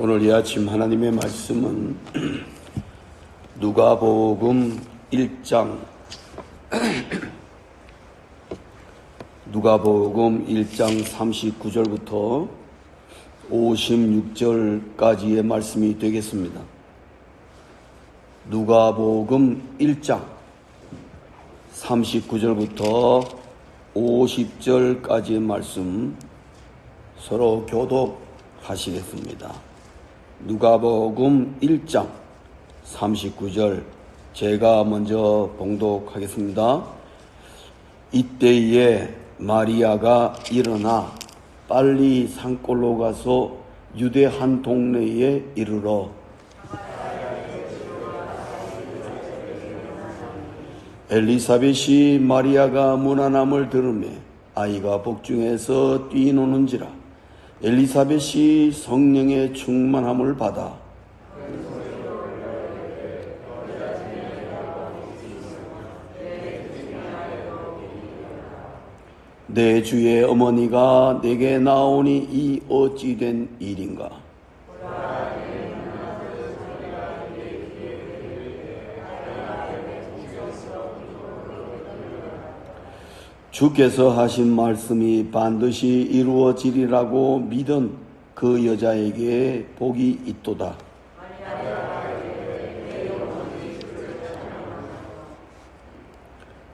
오늘 이 아침 하나님의 말씀은 누가복음 1장 39절부터 56절까지의 말씀이 되겠습니다. 누가복음 1장 39절부터 50절까지의 말씀 서로 교독하시겠습니다. 누가복음 1장 39절 제가 먼저 봉독하겠습니다. 이때에 마리아가 일어나 빨리 산골로 가서 유대 한 동네에 이르러 엘리사벳이 마리아가 문안함을 들으매 아이가 복중에서 뛰노는지라 엘리사벳이 성령의 충만함을 받아 내 주의 어머니가 내게 나오니 이 어찌 된 일인가? 주께서 하신 말씀이 반드시 이루어지리라고 믿은 그 여자에게 복이 있도다.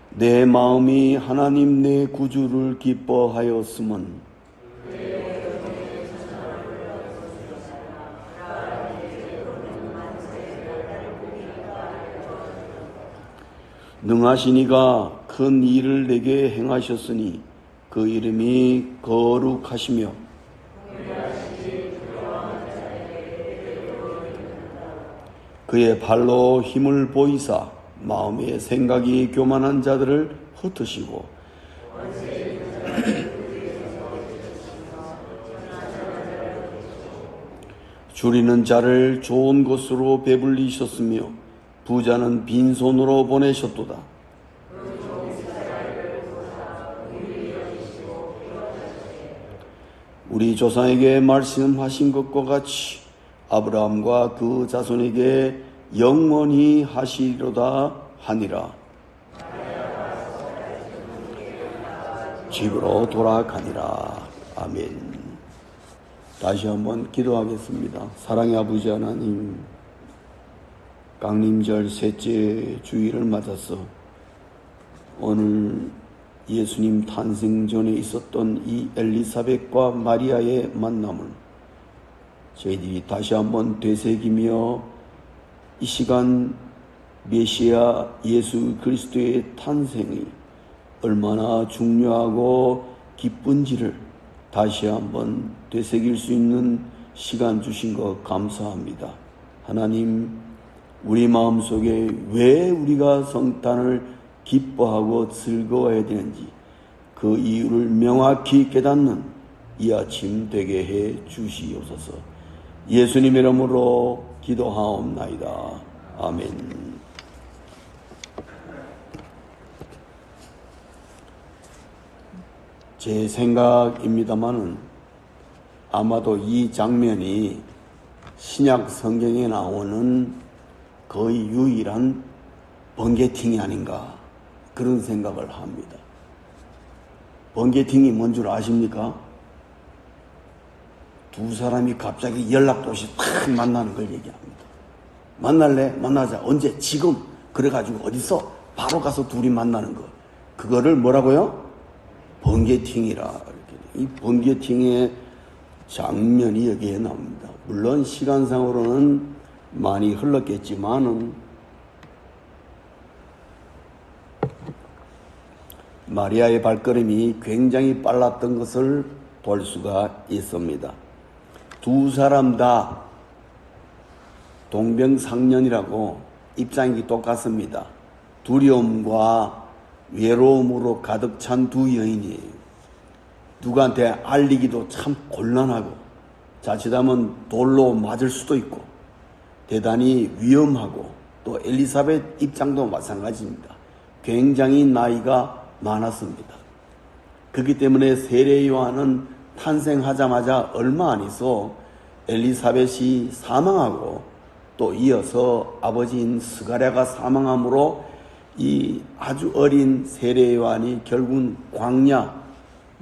내 마음이 하나님 내 구주를 기뻐하였음은 능하시니가 큰 일을 내게 행하셨으니 그 이름이 거룩하시며 그의 발로 힘을 보이사 마음의 생각이 교만한 자들을 흩으시고 줄이는 자를 좋은 것으로 배불리셨으며 부자는 빈손으로 보내셨도다. 우리 조상에게 말씀하신 것과 같이 아브라함과 그 자손에게 영원히 하시리로다 하니라. 집으로 돌아가니라. 아멘. 다시 한번 기도하겠습니다. 사랑의 아버지 하나님, 강림절 셋째 주일을 맞아서 오늘 예수님 탄생 전에 있었던 이 엘리사벳과 마리아의 만남을 저희들이 다시 한번 되새기며 이 시간 메시아 예수 그리스도의 탄생이 얼마나 중요하고 기쁜지를 다시 한번 되새길 수 있는 시간 주신 것 감사합니다. 하나님, 우리 마음속에 왜 우리가 성탄을 기뻐하고 즐거워해야 되는지 그 이유를 명확히 깨닫는 이 아침 되게 해 주시옵소서. 예수님의 이름으로 기도하옵나이다. 아멘. 제 생각입니다마는 아마도 이 장면이 신약 성경에 나오는 거의 유일한 번개팅이 아닌가 그런 생각을 합니다. 번개팅이 뭔 줄 아십니까? 두 사람이 갑자기 연락도 없이 탁 만나는 걸 얘기합니다. 만날래? 만나자. 언제? 지금. 그래가지고 어디서? 바로 가서 둘이 만나는 거. 그거를 뭐라고요? 번개팅이라. 이 번개팅의 장면이 여기에 나옵니다. 물론 시간상으로는 많이 흘렀겠지만은 마리아의 발걸음이 굉장히 빨랐던 것을 볼 수가 있습니다. 두 사람 다 동병상련이라고 입장이 똑같습니다. 두려움과 외로움으로 가득 찬 두 여인이에요. 누구한테 알리기도 참 곤란하고 자칫하면 돌로 맞을 수도 있고 대단히 위험하고 또 엘리사벳 입장도 마찬가지입니다. 굉장히 나이가 많았습니다. 그렇기 때문에 세례 요한은 탄생하자마자 얼마 안 있어 엘리사벳이 사망하고 또 이어서 아버지인 스가랴가 사망함으로 이 아주 어린 세례 요한이 결국은 광야,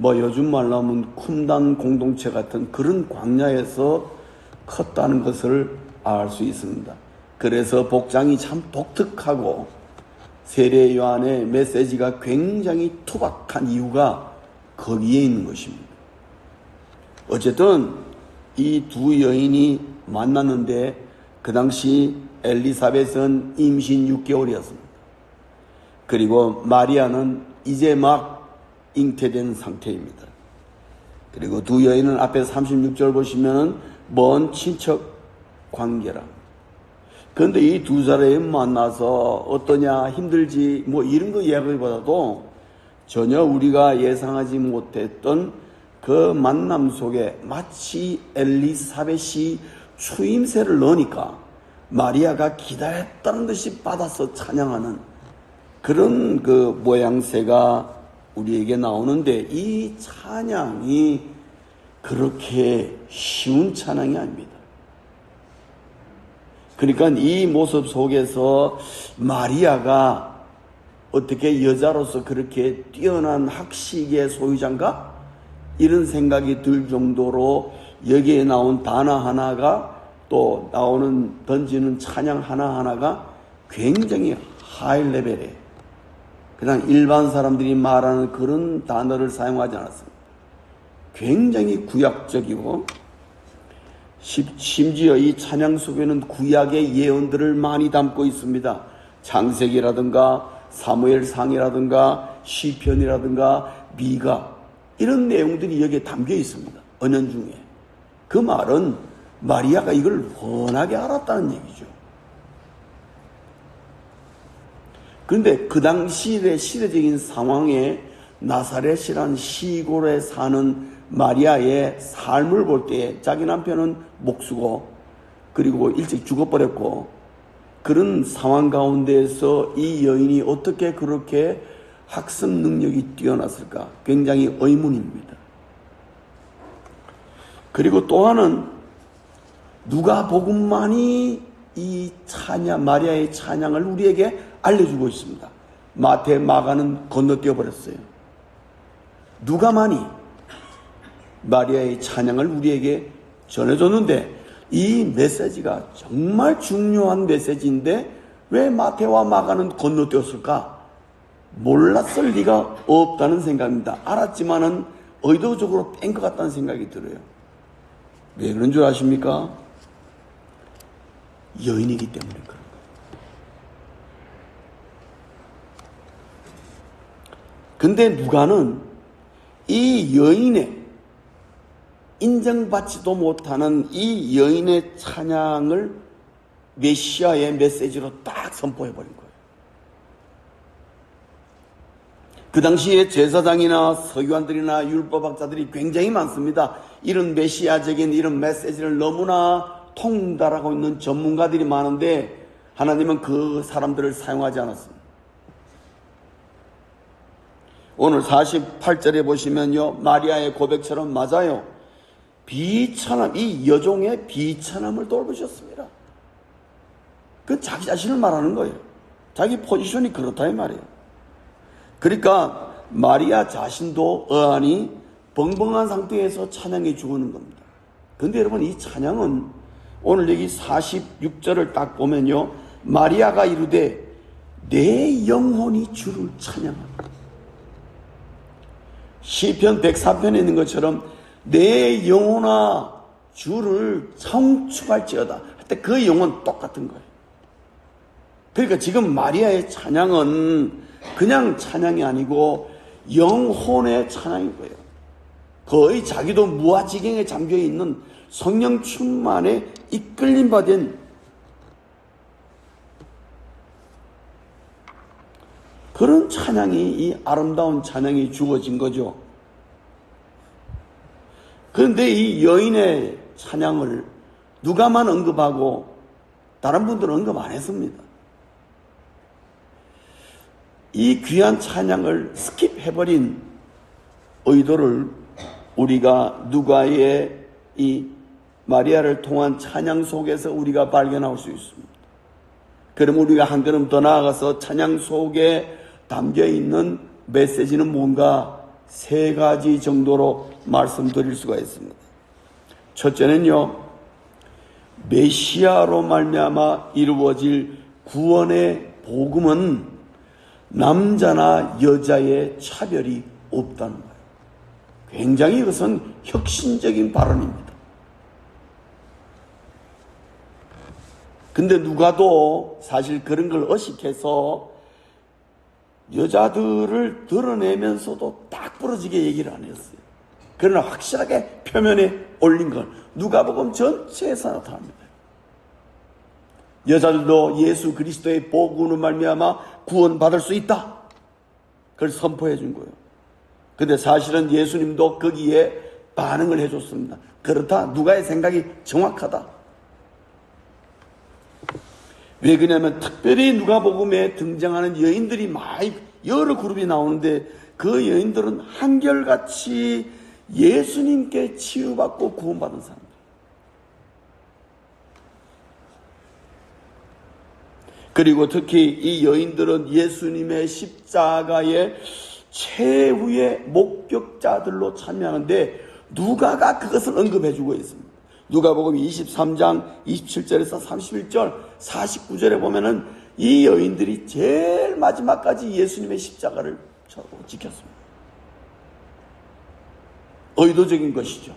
요즘 말로 하면 쿰단 공동체 같은 그런 광야에서 컸다는 것을 알 수 있습니다. 그래서 복장이 참 독특하고 세례 요한의 메시지가 굉장히 투박한 이유가 거기에 있는 것입니다. 어쨌든 이 두 여인이 만났는데 그 당시 엘리사벳은 임신 6개월이었습니다. 그리고 마리아는 이제 막 잉태된 상태입니다. 그리고 두 여인은 앞에 36절 보시면은 먼 친척 관계라. 그런데 이 두 사람이 만나서 어떠냐, 힘들지, 이런 거 이야기보다도 전혀 우리가 예상하지 못했던 그 만남 속에 마치 엘리사벳이 추임새를 넣으니까 마리아가 기다렸다는 듯이 받아서 찬양하는 그런 그 모양새가 우리에게 나오는데, 이 찬양이 그렇게 쉬운 찬양이 아닙니다. 그러니까 이 모습 속에서 마리아가 어떻게 여자로서 그렇게 뛰어난 학식의 소유자인가? 이런 생각이 들 정도로 여기에 나온 단어 하나가, 또 던지는 찬양 하나하나가 굉장히 하이 레벨이에요. 그냥 일반 사람들이 말하는 그런 단어를 사용하지 않았습니다. 굉장히 구약적이고, 심지어 이 찬양 속에는 구약의 예언들을 많이 담고 있습니다. 창세기라든가 사무엘상이라든가 시편이라든가 미가, 이런 내용들이 여기에 담겨 있습니다. 언연 중에. 그 말은 마리아가 이걸 훤하게 알았다는 얘기죠. 그런데 그 당시의 시대적인 상황에 나사렛이란 시골에 사는 마리아의 삶을 볼 때 자기 남편은 목수고 그리고 일찍 죽어버렸고, 그런 상황 가운데에서 이 여인이 어떻게 그렇게 학습 능력이 뛰어났을까? 굉장히 의문입니다. 그리고 또 하나는 누가복음만이 이 찬양, 마리아의 찬양을 우리에게 알려주고 있습니다. 마태, 마가는 건너뛰어 버렸어요. 누가만이 마리아의 찬양을 우리에게 전해줬는데, 이 메시지가 정말 중요한 메시지인데 왜 마태와 마가는 건너뛰었을까? 몰랐을 리가 없다는 생각입니다. 알았지만은 의도적으로 뺀 것 같다는 생각이 들어요. 왜 그런 줄 아십니까? 여인이기 때문에 그런 거예요. 근데 누가는 이 여인의, 인정받지도 못하는 이 여인의 찬양을 메시아의 메시지로 딱 선포해버린 거예요. 그 당시에 제사장이나 서기관들이나 율법학자들이 굉장히 많습니다. 이런 메시아적인 이런 메시지를 너무나 통달하고 있는 전문가들이 많은데 하나님은 그 사람들을 사용하지 않았습니다. 오늘 48절에 보시면요, 마리아의 고백처럼 맞아요. 비천함, 이 여종의 비천함을 돌보셨습니다. 그 자기 자신을 말하는 거예요. 자기 포지션이 그렇다 이 말이에요. 그러니까 마리아 자신도 어안이 벙벙한 상태에서 찬양해 주는 겁니다. 근데 여러분, 이 찬양은 오늘 여기 46절을 딱 보면요, 마리아가 이르되 내 영혼이 주를 찬양한다. 시편 103편에 있는 것처럼 내 영혼아 주를 청축할지어다 할 때 그 영혼 똑같은 거예요. 그러니까 지금 마리아의 찬양은 그냥 찬양이 아니고 영혼의 찬양인 거예요. 거의 자기도 무아지경에 잠겨있는 성령 충만에 이끌림 받은 그런 찬양이, 이 아름다운 찬양이 주어진 거죠. 그런데 이 여인의 찬양을 누가만 언급하고 다른 분들은 언급 안 했습니다. 이 귀한 찬양을 스킵해버린 의도를 우리가 누가의 이 마리아를 통한 찬양 속에서 우리가 발견할 수 있습니다. 그럼 우리가 한 걸음 더 나아가서 찬양 속에 담겨 있는 메시지는 뭔가 세 가지 정도로 말씀드릴 수가 있습니다. 첫째는요, 메시아로 말미암아 이루어질 구원의 복음은 남자나 여자의 차별이 없다는 거예요. 굉장히 이것은 혁신적인 발언입니다. 근데 누가도 사실 그런 걸 의식해서 여자들을 드러내면서도 딱 부러지게 얘기를 안 했어요. 그러나 확실하게 표면에 올린 건 누가복음 전체에서 나타납니다. 여자들도 예수 그리스도의 복음으로 말미암아 구원받을 수 있다. 그걸 선포해 준 거예요. 근데 사실은 예수님도 거기에 반응을 해줬습니다. 그렇다. 누가의 생각이 정확하다. 왜 그러냐면 특별히 누가복음에 등장하는 여인들이 많이 여러 그룹이 나오는데 그 여인들은 한결같이 예수님께 치유받고 구원받은 사람들. 그리고 특히 이 여인들은 예수님의 십자가의 최후의 목격자들로 참여하는데 누가가 그것을 언급해주고 있습니다. 누가복음 23장 27절에서 31절 49절에 보면은 이 여인들이 제일 마지막까지 예수님의 십자가를 지켰습니다. 의도적인 것이죠.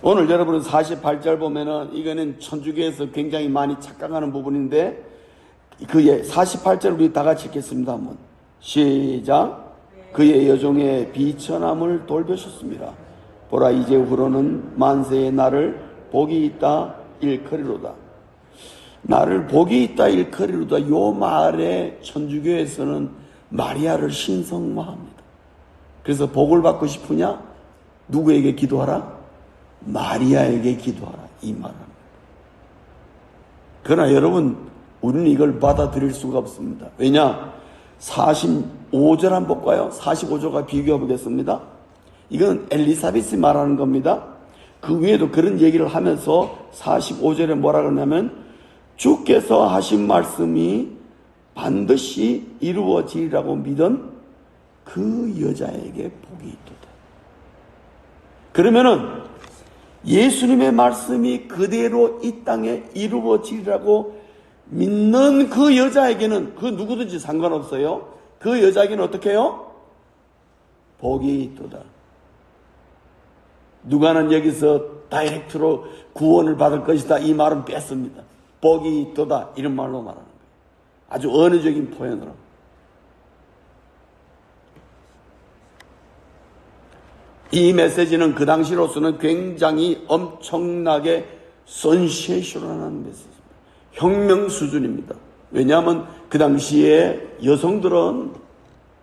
오늘 여러분은 48절 보면은 이거는 천주교에서 굉장히 많이 착각하는 부분인데 그의 48절 우리 다 같이 읽겠습니다. 한번 시작. 그의 여종의 비천함을 돌보셨습니다. 보라 이제후로는 만세의 나를 복이 있다 일컬이로다. 나를 복이 있다 일컬이로다. 요 말에 천주교에서는 마리아를 신성화합니다. 그래서 복을 받고 싶으냐? 누구에게 기도하라? 마리아에게 기도하라. 이 말합니다. 그러나 여러분 우리는 이걸 받아들일 수가 없습니다. 왜냐? 45절 한번 볼까요? 45절과 비교해 보겠습니다. 이건 엘리사벳이 말하는 겁니다. 그 위에도 그런 얘기를 하면서 45절에 뭐라 그러냐면 주께서 하신 말씀이 반드시 이루어지리라고 믿은 그 여자에게 복이 있도다. 그러면은 예수님의 말씀이 그대로 이 땅에 이루어지리라고 믿는 그 여자에게는 그 누구든지 상관없어요. 그 여자에게는 어떻게 해요? 복이 있도다. 누가는 여기서 다이렉트로 구원을 받을 것이다 이 말은 뺐습니다. 복이 있도다 이런 말로 말하는 거예요. 아주 언어적인 표현으로. 이 메시지는 그 당시로서는 굉장히 엄청나게 센세이셔널한 메시지입니다. 혁명 수준입니다. 왜냐하면 그 당시에 여성들은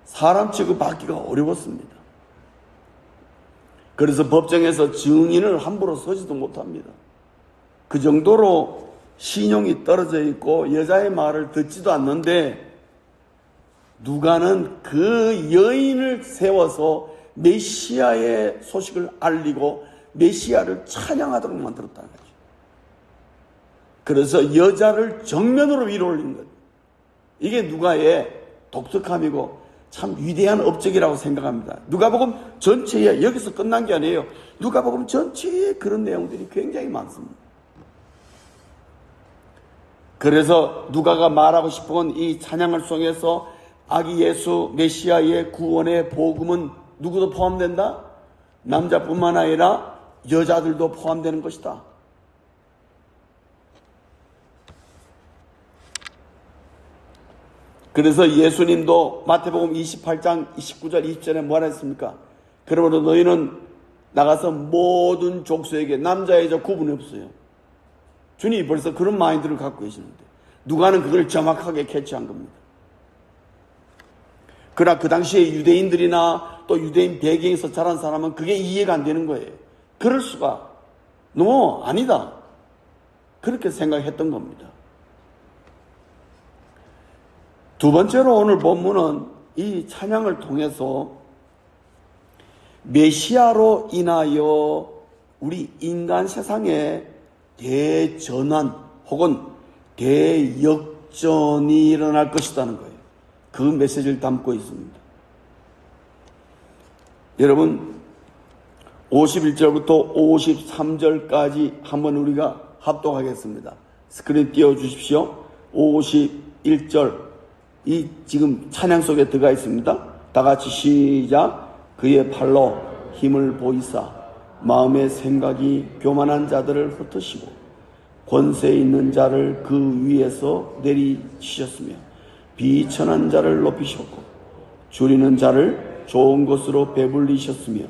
사람 취급받기가 어려웠습니다. 그래서 법정에서 증인을 함부로 서지도 못합니다. 그 정도로 신용이 떨어져 있고 여자의 말을 듣지도 않는데 누가는 그 여인을 세워서 메시아의 소식을 알리고 메시아를 찬양하도록 만들었다는 거죠. 그래서 여자를 정면으로 위로 올린 거예요. 이게 누가의 독특함이고 참 위대한 업적이라고 생각합니다. 누가복음 전체에 여기서 끝난 게 아니에요. 누가복음 전체에 그런 내용들이 굉장히 많습니다. 그래서 누가가 말하고 싶은 이 찬양을 속에서 아기 예수 메시아의 구원의 복음은 누구도 포함된다? 남자뿐만 아니라 여자들도 포함되는 것이다. 그래서 예수님도 마태복음 28장 29절 20절에 뭐라 했습니까? 그러므로 너희는 나가서 모든 족속에게 남자 여자 구분이 없어요. 주님이 벌써 그런 마인드를 갖고 계시는데 누가는 그걸 정확하게 캐치한 겁니다. 그러나 그 당시에 유대인들이나 또 유대인 배경에서 자란 사람은 그게 이해가 안 되는 거예요. 그럴 수가 너무 아니다. 그렇게 생각했던 겁니다. 두 번째로 오늘 본문은 이 찬양을 통해서 메시아로 인하여 우리 인간 세상에 대전환 혹은 대역전이 일어날 것이라는 거예요. 그 메시지를 담고 있습니다. 여러분 51절부터 53절까지 한번 우리가 합독하겠습니다. 스크린 띄워주십시오. 51절 이 지금 찬양 속에 들어가 있습니다. 다 같이 시작. 그의 팔로 힘을 보이사 마음의 생각이 교만한 자들을 흩으시고 권세 있는 자를 그 위에서 내리치셨으며 비천한 자를 높이셨고 줄이는 자를 좋은 것으로 배불리셨으며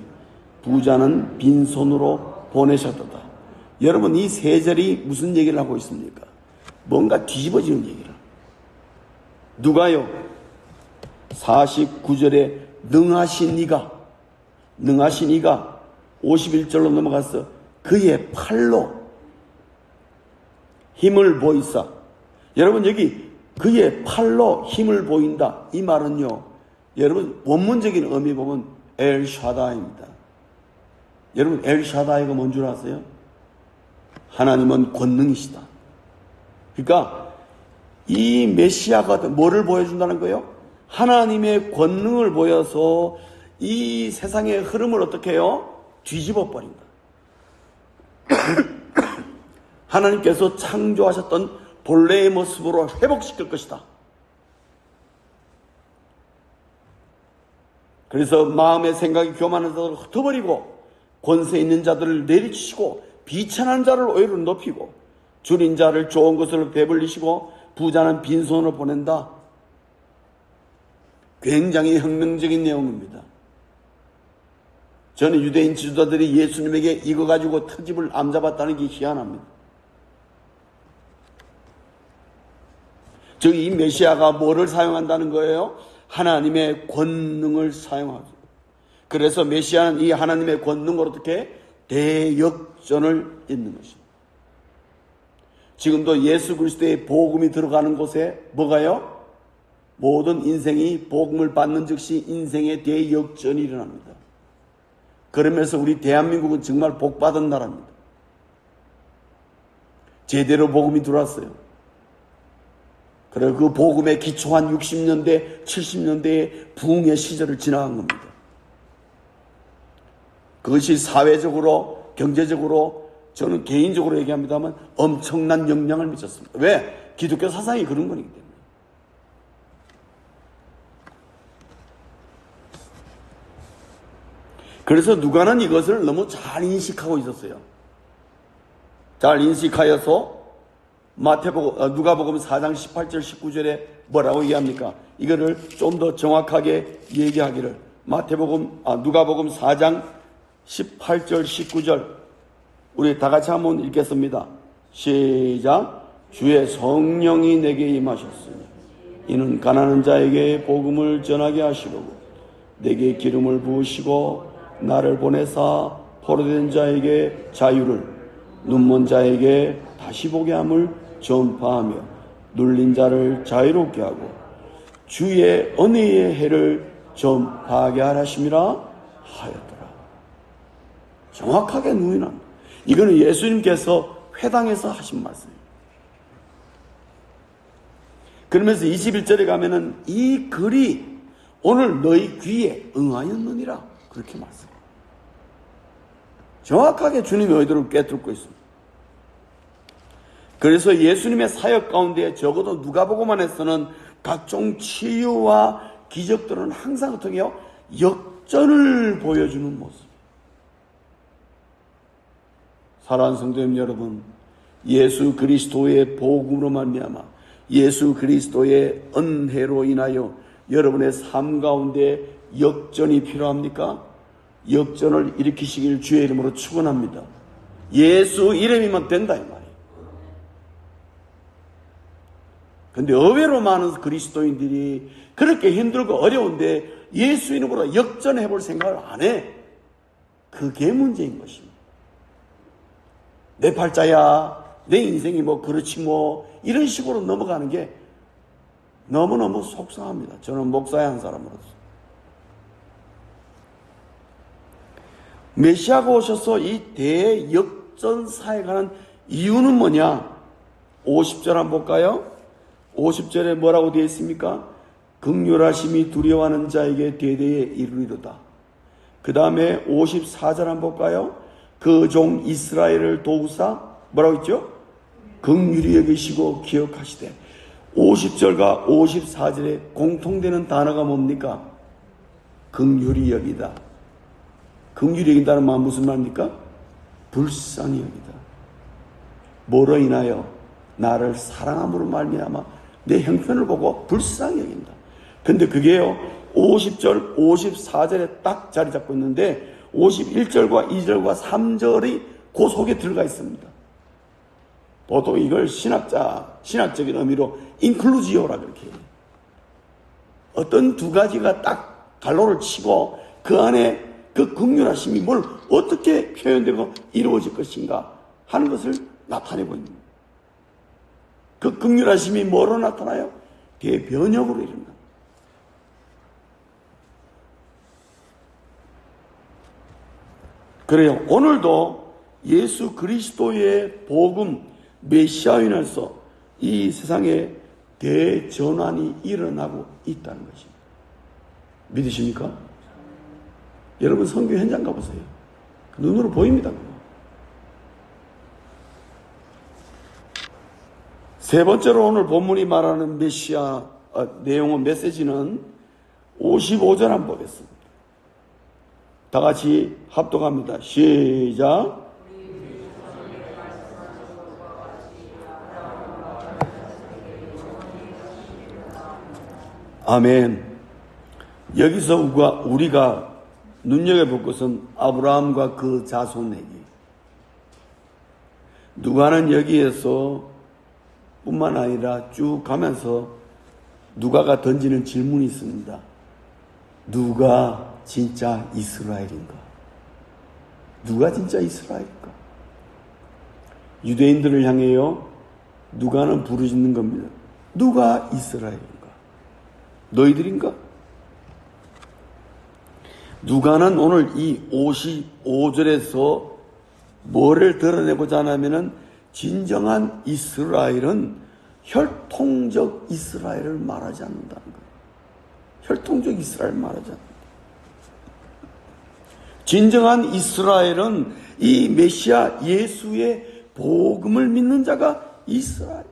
부자는 빈손으로 보내셨도다. 여러분 이 세 절이 무슨 얘기를 하고 있습니까? 뭔가 뒤집어지는 얘기를. 누가요? 49절에 능하신 이가 51절로 넘어가서 그의 팔로 힘을 보이사. 여러분 여기 그의 팔로 힘을 보인다. 이 말은요, 여러분 원문적인 의미 보면 엘샤다이입니다. 여러분 엘샤다이가 뭔 줄 아세요? 하나님은 권능이시다. 그러니까 이 메시아가 뭐를 보여준다는 거예요? 하나님의 권능을 보여서 이 세상의 흐름을 어떻게 해요? 뒤집어 버린다. 하나님께서 창조하셨던 본래의 모습으로 회복시킬 것이다. 그래서 마음의 생각이 교만한 자들을 흩어버리고 권세 있는 자들을 내리치시고 비천한 자를 오히려 높이고 줄인 자를 좋은 것으로 배불리시고 부자는 빈손으로 보낸다. 굉장히 혁명적인 내용입니다. 저는 유대인 지도자들이 예수님에게 이거 가지고 트집을 안 잡았다는 게 희한합니다. 즉 이 메시아가 뭐를 사용한다는 거예요? 하나님의 권능을 사용하죠. 그래서 메시아는 이 하나님의 권능으로 어떻게 대역전을 잇는 것입니다. 지금도 예수 그리스도의 복음이 들어가는 곳에 뭐가요? 모든 인생이 복음을 받는 즉시 인생의 대역전이 일어납니다. 그러면서 우리 대한민국은 정말 복받은 나라입니다. 제대로 복음이 들어왔어요. 그리고 그 복음에 기초한 60년대, 70년대의 부흥의 시절을 지나간 겁니다. 그것이 사회적으로, 경제적으로, 저는 개인적으로 얘기합니다만 엄청난 영향을 미쳤습니다. 왜? 기독교 사상이 그런 거기 때문에. 그래서 누가는 이것을 너무 잘 인식하고 있었어요. 잘 인식하여서 누가복음 4장 18절 19절에 뭐라고 얘기합니까? 이거를 좀 더 정확하게 얘기하기를 누가복음 4장 18절 19절 우리 다 같이 한번 읽겠습니다. 시작. 주의 성령이 내게 임하셨으니 이는 가난한 자에게 복음을 전하게 하시려고 내게 기름을 부으시고 나를 보내사 포로된 자에게 자유를 눈먼 자에게 다시 보게 함을 전파하며 눌린 자를 자유롭게 하고 주의 은혜의 해를 전파하게 하심이라 하였더라. 정확하게 누인합니다. 이거는 예수님께서 회당에서 하신 말씀입니다. 그러면서 21절에 가면은 이 글이 오늘 너희 귀에 응하였느니라 그렇게 말씀합니다. 정확하게 주님의 의도를 꿰뚫고 있습니다. 그래서 예수님의 사역 가운데 적어도 누가복음안에서는 각종 치유와 기적들은 항상 어떻게 해요? 역전을 보여주는 모습. 사랑하는 성도님 여러분, 예수 그리스도의 복음으로 말미암아 예수 그리스도의 은혜로 인하여 여러분의 삶 가운데 역전이 필요합니까? 역전을 일으키시길 주의 이름으로 축원합니다. 예수 이름이면 된다 이 말이에요. 근데 의외로 많은 그리스도인들이 그렇게 힘들고 어려운데 예수 이름으로 역전해 볼 생각을 안 해. 그게 문제인 것입니다. 내 팔자야, 내 인생이 뭐 그렇지 뭐 이런 식으로 넘어가는 게 너무너무 속상합니다. 저는 목사의 한 사람으로서. 메시아가 오셔서 이 대역전사에 가는 이유는 뭐냐? 50절 한번 볼까요? 50절에 뭐라고 되어 있습니까? 긍휼하심이 두려워하는 자에게 대대에 이르리로다. 그 다음에 54절 한번 볼까요? 그 종 이스라엘을 도우사 뭐라고 했죠? 긍휼히 여기시고 기억하시되. 50절과 54절에 공통되는 단어가 뭡니까? 긍휼히 여기다. 긍휼히 여긴다는 말은 무슨 말입니까? 불쌍히 여기다. 뭐로 인하여? 나를 사랑함으로 말미암아 내 형편을 보고 불쌍히 여긴다. 근데 그게요 50절 54절에 딱 자리 잡고 있는데 51절과 2절과 3절이 그 속에 들어가 있습니다. 보통 이걸 신학적인 의미로 인클루지오라 그렇게 해요. 어떤 두 가지가 딱 갈로를 치고 그 안에 그 긍휼하심이 뭘 어떻게 표현되고 이루어질 것인가 하는 것을 나타내고 있는 거예요. 그 긍휼하심이 뭐로 나타나요? 대변역으로 일어납니다. 그래요. 오늘도 예수 그리스도의 복음 메시아로 인해서 이 세상에 대전환이 일어나고 있다는 것입니다. 믿으십니까? 여러분 선교 현장 가보세요. 눈으로 보입니다. 세 번째로 오늘 본문이 말하는 메시아 내용의 메시지는 55절 한번 보겠습니다. 다 같이 합독합니다. 시작. 아멘. 여기서 우리가 눈여겨볼 것은 아브라함과 그 자손 얘기. 누가는 여기에서 뿐만 아니라 쭉 가면서 누가가 던지는 질문이 있습니다. 누가 진짜 이스라엘인가? 누가 진짜 이스라엘인가? 유대인들을 향해요. 누가는 부르짖는 겁니다. 누가 이스라엘인가? 너희들인가? 누가는 오늘 이 55절에서 뭐를 드러내고자 하냐면은 진정한 이스라엘은 혈통적 이스라엘을 말하지 않는다는 거예요. 혈통적 이스라엘을 말하지 않는다. 진정한 이스라엘은 이 메시아 예수의 복음을 믿는 자가 이스라엘이다.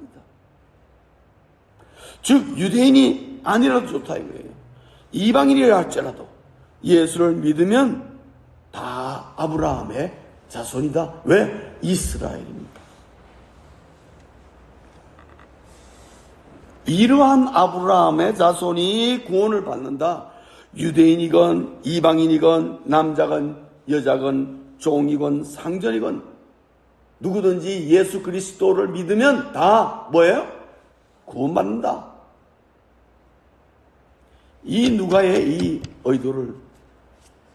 즉 유대인이 아니라도 좋다 이거예요. 이방인이라 할지라도 예수를 믿으면 다 아브라함의 자손이다. 왜? 이스라엘입니다. 이러한 아브라함의 자손이 구원을 받는다. 유대인이건 이방인이건 남자건 여자건 종이건 상전이건 누구든지 예수 그리스도를 믿으면 다 뭐예요? 구원받는다. 이 누가의 이 의도를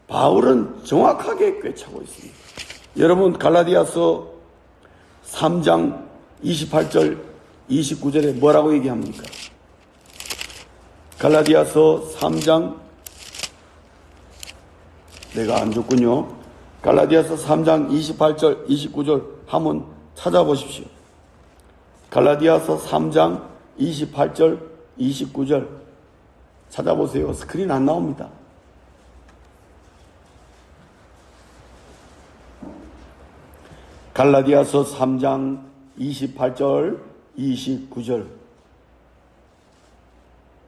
바울은 정확하게 꿰차고 있습니다. 여러분 갈라디아서 3장 28절 29절에 뭐라고 얘기합니까? 갈라디아서 3장 내가 안 줬군요. 갈라디아서 3장 28절 29절 한번 찾아보십시오. 갈라디아서 3장 28절 29절 찾아보세요. 스크린 안 나옵니다. 갈라디아서 3장 28절 29절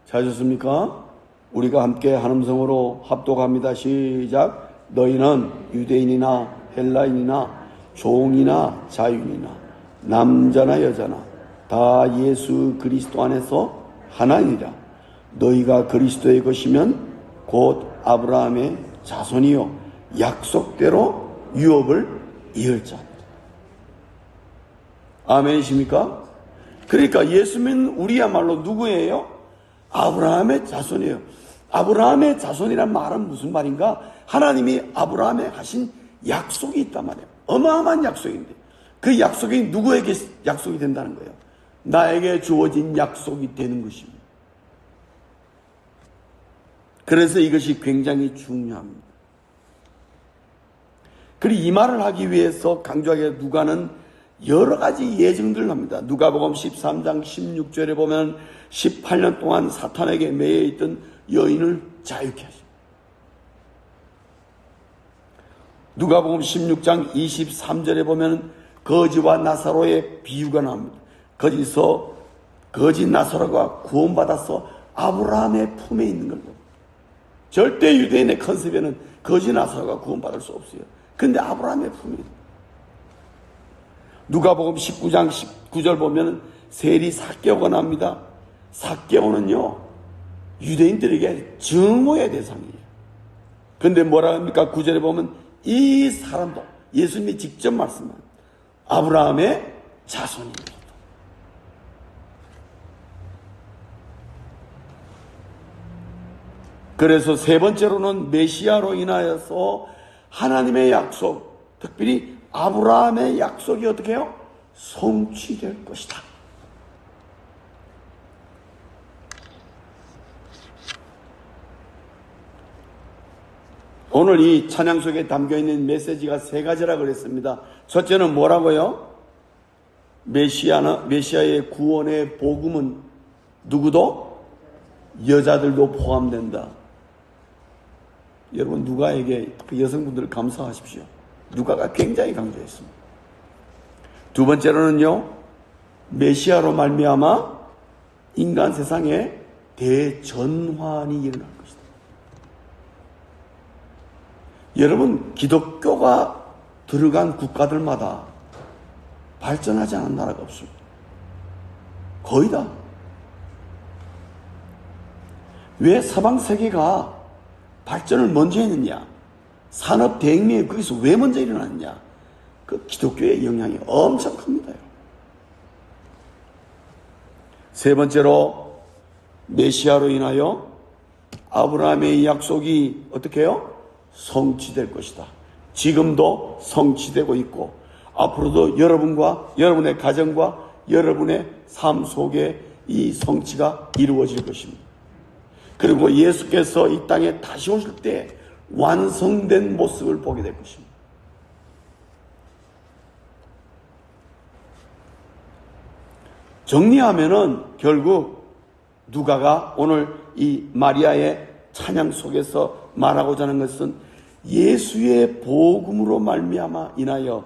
찾으셨습니까? 우리가 함께 한 음성으로 합독합니다. 시작. 너희는 유대인이나 헬라인이나 종이나 자유인이나 남자나 여자나 다 예수 그리스도 안에서 하나니라. 너희가 그리스도의 것이면 곧 아브라함의 자손이요 약속대로 유업을 이을 자니라. 아멘이십니까? 그러니까 예수 믿는 우리야말로 누구예요? 아브라함의 자손이에요. 아브라함의 자손이란 말은 무슨 말인가? 하나님이 아브라함에 하신 약속이 있단 말이에요. 어마어마한 약속인데 그 약속이 누구에게 약속이 된다는 거예요? 나에게 주어진 약속이 되는 것입니다. 그래서 이것이 굉장히 중요합니다. 그리고 이 말을 하기 위해서 강조하게 누가는 여러 가지 예증들을 합니다. 누가복음 13장 16절에 보면 18년 동안 사탄에게 매여 있던 여인을 자유케 하십니다. 누가복음 16장 23절에 보면 거지와 나사로의 비유가 나옵니다. 거기서 거지 나사로가 구원받아서 아브라함의 품에 있는 걸로. 절대 유대인의 컨셉에는 거지 나사로가 구원받을 수 없어요. 근데 아브라함의 품에 있는. 누가복음 19장 19절 보면 세리 삭개오가 나옵니다. 삭개오는요 유대인들에게 증오의 대상이에요. 근데 뭐라 합니까? 9절에 보면 이 사람도 예수님이 직접 말씀한 아브라함의 자손입니다. 그래서 세 번째로는 메시아로 인하여서 하나님의 약속, 특별히 아브라함의 약속이 어떻게 해요? 성취될 것이다. 오늘 이 찬양 속에 담겨있는 메시지가 세 가지라 그랬습니다. 첫째는 뭐라고요? 메시아의 구원의 복음은 누구도? 여자들도 포함된다. 여러분 누가에게 여성분들 감사하십시오. 누가가 굉장히 강조했습니다. 두 번째로는요, 메시아로 말미암아 인간 세상에 대전환이 일어날 것이다. 여러분 기독교가 들어간 국가들마다 발전하지 않은 나라가 없습니다. 거의 다. 왜 서방 세계가 발전을 먼저 했느냐? 산업 대혁명이 거기서 왜 먼저 일어났냐? 그 기독교의 영향이 엄청 큽니다. 세 번째로 메시아로 인하여 아브라함의 약속이 어떻게 해요? 성취될 것이다. 지금도 성취되고 있고 앞으로도 여러분과 여러분의 가정과 여러분의 삶 속에 이 성취가 이루어질 것입니다. 그리고 예수께서 이 땅에 다시 오실 때 완성된 모습을 보게 될 것입니다. 정리하면은 결국 누가가 오늘 이 마리아의 찬양 속에서 말하고자 하는 것은 예수의 복음으로 말미암아 인하여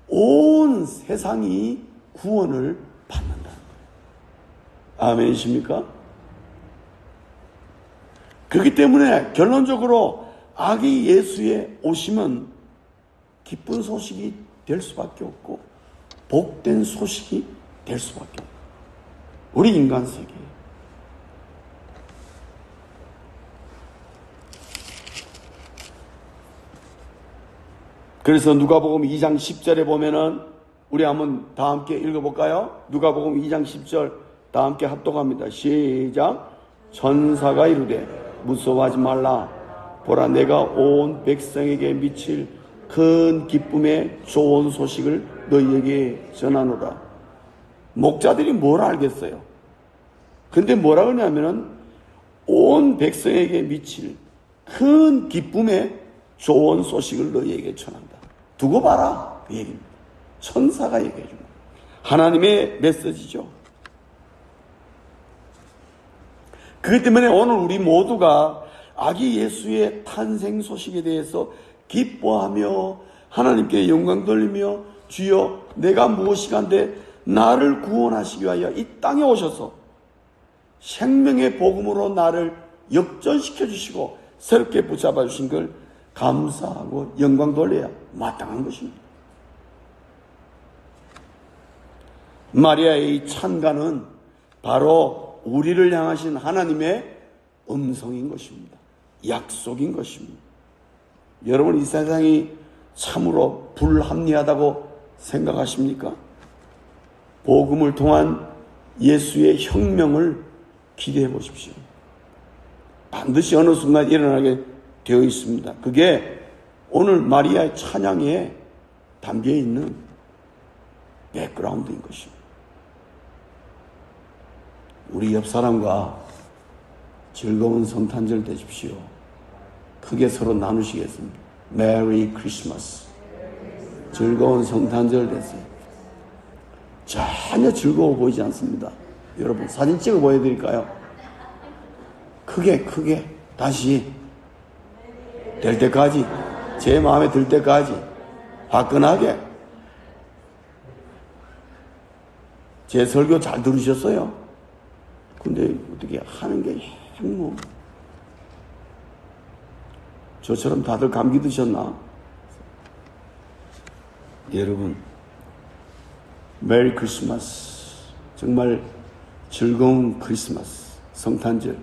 온 세상이 구원을 받는다는 거예요. 아멘이십니까? 그렇기 때문에 결론적으로 아기 예수의 오심은 기쁜 소식이 될 수밖에 없고 복된 소식이 될 수밖에 없고 우리 인간 세계에. 그래서 누가복음 2장 10절에 보면은 우리 한번 다 함께 읽어볼까요? 누가복음 2장 10절 다 함께 합독합니다. 시작. 천사가 이르되 무서워하지 말라. 보라 내가 온 백성에게 미칠 큰 기쁨의 좋은 소식을 너희에게 전하노라. 목자들이 뭘 알겠어요? 근데 뭐라 그러냐면은 온 백성에게 미칠 큰 기쁨의 좋은 소식을 너희에게 전한다. 두고 봐라 그 얘기입니다. 천사가 얘기해 줍니다. 하나님의 메시지죠. 그렇기 때문에 오늘 우리 모두가 아기 예수의 탄생 소식에 대해서 기뻐하며 하나님께 영광 돌리며 주여 내가 무엇이간데 나를 구원하시기 위하여 이 땅에 오셔서 생명의 복음으로 나를 역전시켜 주시고 새롭게 붙잡아 주신 걸 감사하고 영광 돌려야 마땅한 것입니다. 마리아의 이 찬가는 바로 우리를 향하신 하나님의 음성인 것입니다. 약속인 것입니다. 여러분 이 세상이 참으로 불합리하다고 생각하십니까? 복음을 통한 예수의 혁명을 기대해 보십시오. 반드시 어느 순간 일어나게 되어 있습니다. 그게 오늘 마리아의 찬양에 담겨있는 백그라운드인 것입니다. 우리 옆 사람과 즐거운 성탄절 되십시오. 크게 서로 나누시겠습니다. 메리 크리스마스. 즐거운 성탄절 됐어요. 전혀 즐거워 보이지 않습니다. 여러분 사진 찍어 보여드릴까요? 크게 다시 될 때까지, 제 마음에 들 때까지 화끈하게. 제 설교 잘 들으셨어요? 근데 어떻게 하는 게 뭐 저처럼 다들 감기 드셨나? 여러분, 메리 크리스마스. 정말 즐거운 크리스마스, 성탄절.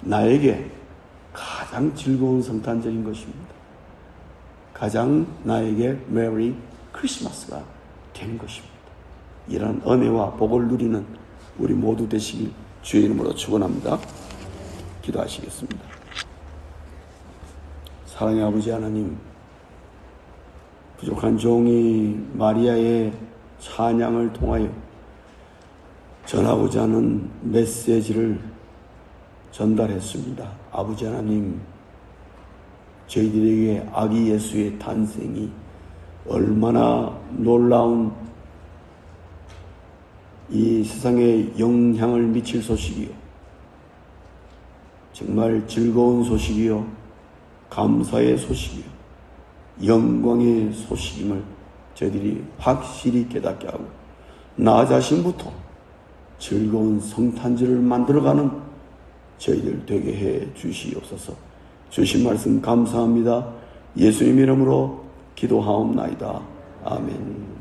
나에게 가장 즐거운 성탄절인 것입니다. 가장 나에게 메리 크리스마스가 되는 것입니다. 이런 은혜와 복을 누리는 우리 모두 되시길 주의 이름으로 축원합니다. 기도하시겠습니다. 사랑의 아버지 하나님, 부족한 종이 마리아의 찬양을 통하여 전하고자 하는 메시지를 전달했습니다. 아버지 하나님, 저희들에게 아기 예수의 탄생이 얼마나 놀라운 이 세상에 영향을 미칠 소식이요, 정말 즐거운 소식이요, 감사의 소식이요, 영광의 소식임을 저희들이 확실히 깨닫게 하고, 나 자신부터 즐거운 성탄절을 만들어가는 저희들 되게 해 주시옵소서. 주신 말씀 감사합니다. 예수님 이름으로 기도하옵나이다. 아멘.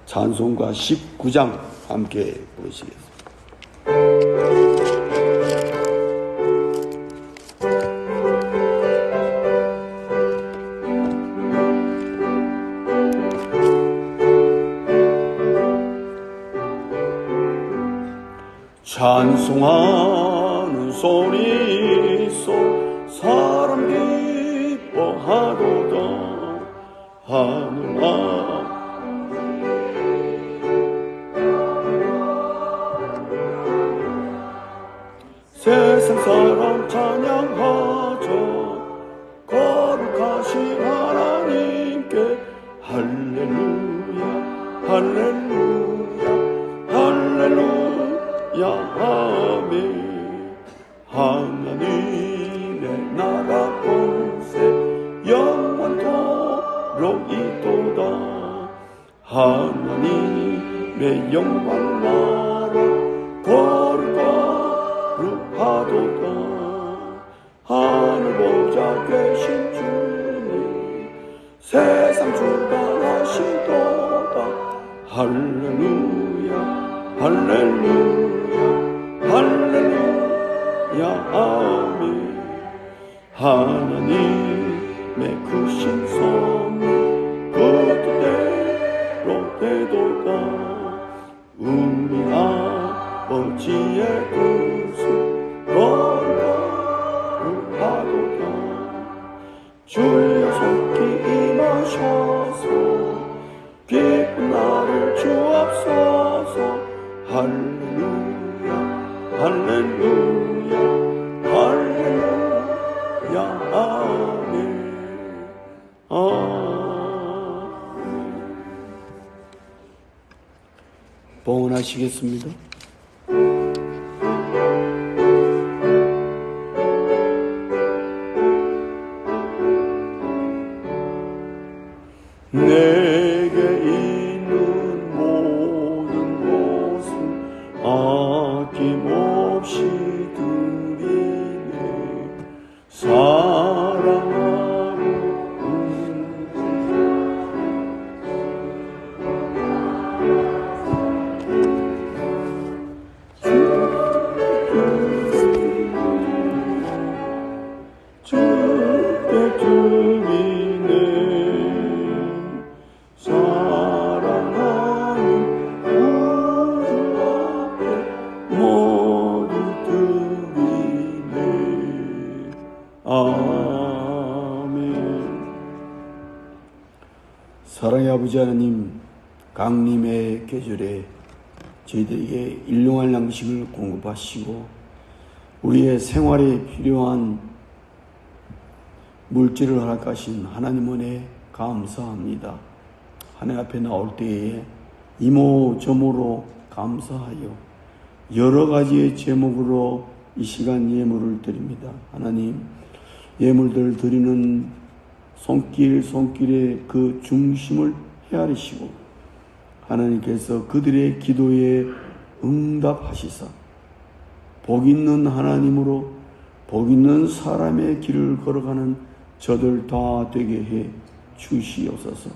찬송가 19장 함께 보시겠습니다. 찬송하는 소리 속 사람 기뻐하도다. 하늘아 세상 사람 찬양하자. 거룩하신 하나님께 할렐루야 할렐루야 할렐루야 아멘. 하나님의 나라 권세 영원토록 있도다. 하나님의 영광 나라 거룩하도다. 하늘 보좌 계신 주님 세상 주관하시도다. 할렐루야 할렐루야 할렐루야 아멘. 하나님의 크신 손이 그 뜻대로 되도다. 우리 아버지의 뜻을 거룩하도다. 주여 속히 임하셔서 기쁜 나를 주옵소서. 할렐루야 할렐루야 할렐루야 아멘. 아멘. 봉헌하시겠습니다. 내게 있는 모든 것을 아낌없이 드리네. 사랑하고 주께 드리네. 사랑하는 우주 앞에 모두 드리네. 아멘. 사랑의 아버지 하나님, 강림의 계절에 저희들에게 일용할 양식을 공급하시고 우리의 생활에 필요한 물질을 허락하신 하나님 은혜에 감사합니다. 하나님 앞에 나올 때에 이모저모로 감사하여 여러 가지의 제목으로 이 시간 예물을 드립니다. 하나님, 예물들 드리는 손길의 그 중심을 헤아리시고 하나님께서 그들의 기도에 응답하시사 복 있는 하나님으로 복 있는 사람의 길을 걸어가는 저들 다 되게 해 주시옵소서.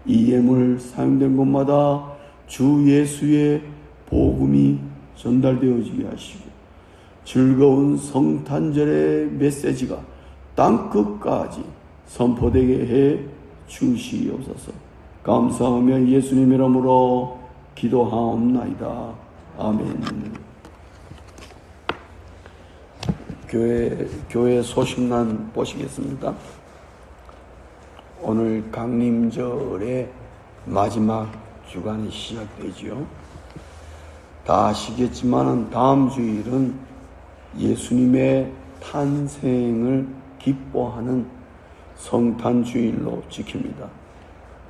이 예물 사용된 곳마다 주 예수의 복음이 전달되어지게 하시고 즐거운 성탄절의 메시지가 땅끝까지 선포되게 해 주시옵소서. 감사하며 예수님 이름으로 기도하옵나이다. 아멘. 교회 소식란 보시겠습니다. 오늘 강림절의 마지막 주간이 시작되지요. 다 아시겠지만 다음 주일은 예수님의 탄생을 기뻐하는 성탄주일로 지킵니다.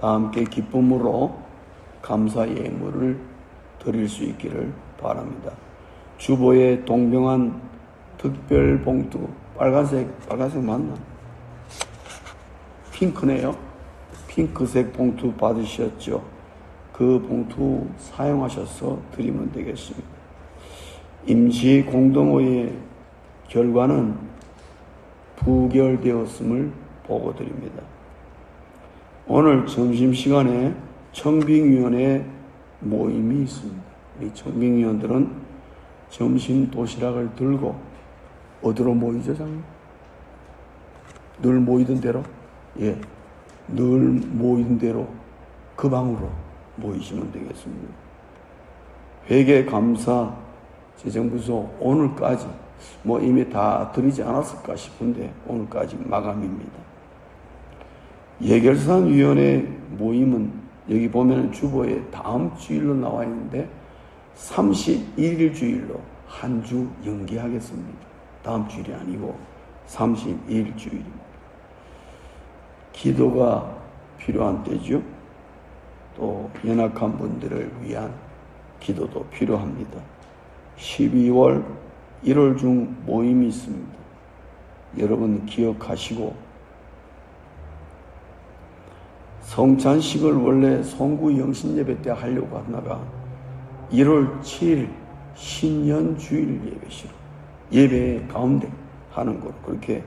다 함께 기쁨으로 감사 예물을 드릴 수 있기를 바랍니다. 주보에 동병한 특별 봉투, 빨간색 맞나? 핑크네요. 핑크색 봉투 받으셨죠? 그 봉투 사용하셔서 드리면 되겠습니다. 임시 공동회의 결과는 부결되었음을 보고 드립니다. 오늘 점심시간에 청빙위원회 모임이 있습니다. 이 청빙위원들은 점심 도시락을 들고 어디로 모이죠, 장님? 늘 모이던 대로? 예, 늘 모이던 대로 그 방으로 모이시면 되겠습니다. 회계감사 재정부서 오늘까지 이미 다 드리지 않았을까 싶은데 오늘까지 마감입니다. 예결산위원회 모임은 여기 보면 주보에 다음 주일로 나와 있는데 31일 주일로 한 주 연기하겠습니다. 다음 주일이 아니고 31일 주일입니다. 기도가 필요한 때죠. 또 연약한 분들을 위한 기도도 필요합니다. 12월 1월 중 모임이 있습니다. 여러분 기억하시고 성찬식을 원래 송구 영신예배 때 하려고 하다가 1월 7일 신년주일 예배 가운데 하는 걸로 그렇게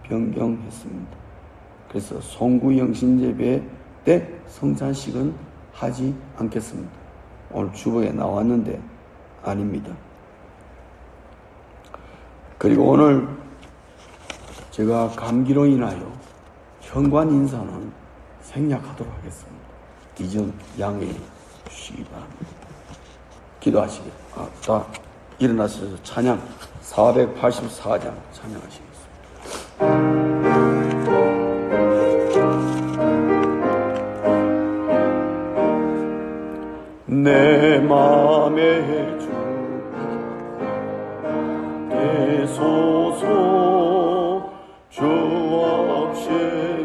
변경했습니다. 그래서 송구 영신예배 때 성찬식은 하지 않겠습니다. 오늘 주보에 나왔는데 아닙니다. 그리고 오늘 제가 감기로 인하여 현관 인사는 생략하도록 하겠습니다. 이 점 양해해 주시기 바랍니다. 기도하시게. 다 일어나셔서 찬양 484장 찬양하시겠습니다. 내 맘에 주 계소서 주 없이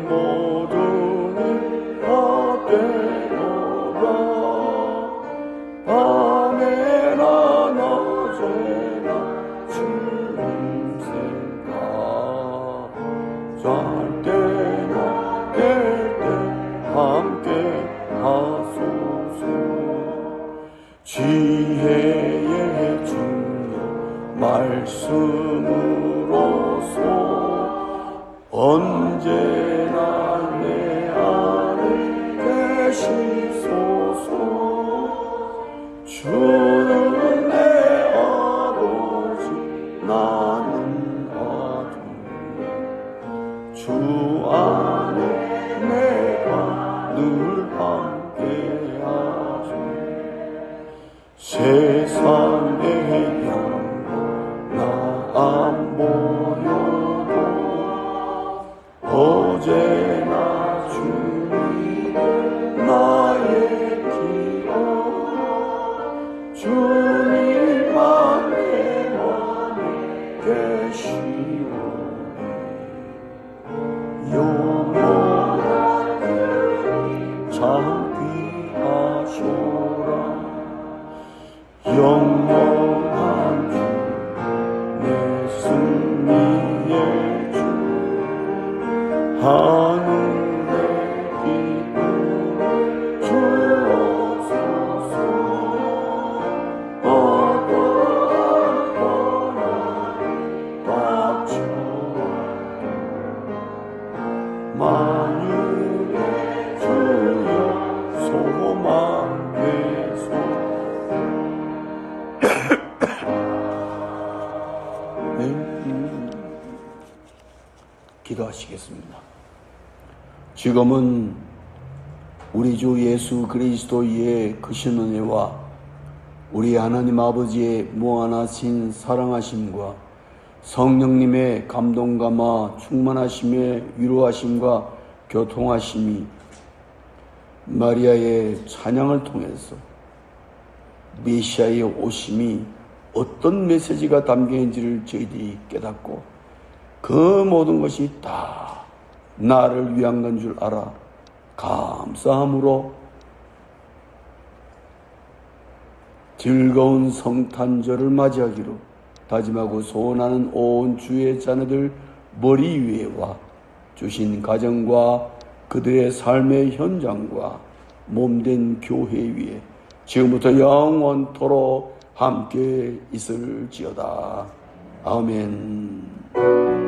모든 일 헛되어라 밤에나 낮에나 주님 생각 잘 때나 깰 때 함께 하소서 지혜의 중요 말씀으로서 언제나 내 안에 계시소서 주는 내 아버지 나는 아들 주 안에 내가 늘 함께하리 세상의 영광 나 안 보여도 어제나 주님 나의 기억 주님만 내 맘에 계시오네 참 귀하소라. 영원한 주 내 승리의 주 하늘의 기쁨을 주옵소서. 어떠한 고난이 닥쳐와도 만유의 주여 소망되소. 기도하시겠습니다. 지금은 우리 주 예수 그리스도의 크신 은혜와 우리 하나님 아버지의 무한하신 사랑하심과 성령님의 감동감화 충만하심의 위로하심과 교통하심이 마리아의 찬양을 통해서 메시아의 오심이 어떤 메시지가 담겨있는지를 저희들이 깨닫고 그 모든 것이 다 나를 위한 건 줄 알아 감사함으로 즐거운 성탄절을 맞이하기로 다짐하고 소원하는 온 주의 자녀들 머리 위에와 주신 가정과 그들의 삶의 현장과 몸된 교회 위에 지금부터 영원토록 함께 있을지어다. 아멘.